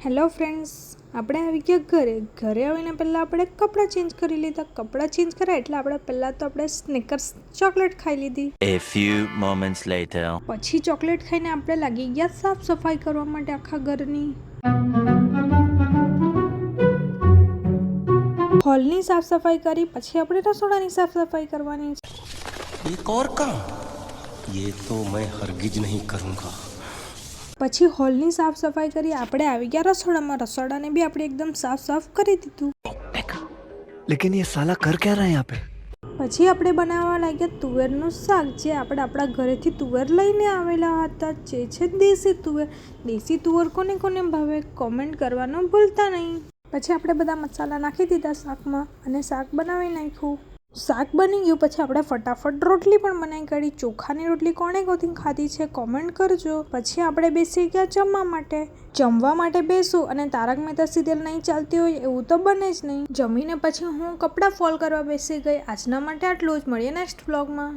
Hello friends, આપણે આવી ગયા ઘરે આવીને પહેલાં આપણે કપડાં ચેન્જ કરી લીધા. કપડાં ચેન્જ કર્યા એટલે આપણે સ્નિકર્સ ચોકલેટ ખાઈ લીધી. A few moments later. પછી ચોકલેટ ખાઈને આપણે લાગી ગયા સાફ સફાઈ કરવા માટે આખા ઘરની. હોલની સાફ સફાઈ કરી પછી આપણે રસોડાની સાફ સફાઈ કરવાની છે. एक और काम, ये तो मैं हरगिज नहीं करूँगा. પછી હોલની સાફ સફાઈ કરી આપણે આવી ગયા રસોડામાં. રસોડાને બી આપણે એકદમ સાફ કરી દીધું. लेकिन ये साला कर क्या रहा है यहाँ पे? પછી આપણે બનાવવા લાગ્યા તુવેરનું શાક, જે આપણે આપણા ઘરેથી તુવેર લઈને આવેલા હતા, જે છે દેશી તુવેર. દેશી તુવેર કોને કોને ભાવે કોમેન્ટ કરવાનું ભૂલતા નહીં. પછી આપણે બધા મસાલા નાખી દીધા શાકમાં અને શાક બનાવી નાખ્યું. શાક બની ગયું પછી આપણે ફટાફટ રોટલી પણ બનાવી કાઢી. ચોખાની રોટલી કોણે ખાધી છે કોમેન્ટ કરજો. પછી આપણે બેસી ગયા જમવા માટે બેસું અને તારક મહેતા સિરિયલ નહીં ચાલતી હોય એવું તો બને જ નહીં. જમીને પછી હું કપડાં ફોલ્ડ કરવા બેસી ગઈ. આજના માટે આટલું જ. મળીએ નેક્સ્ટ વ્લોગમાં.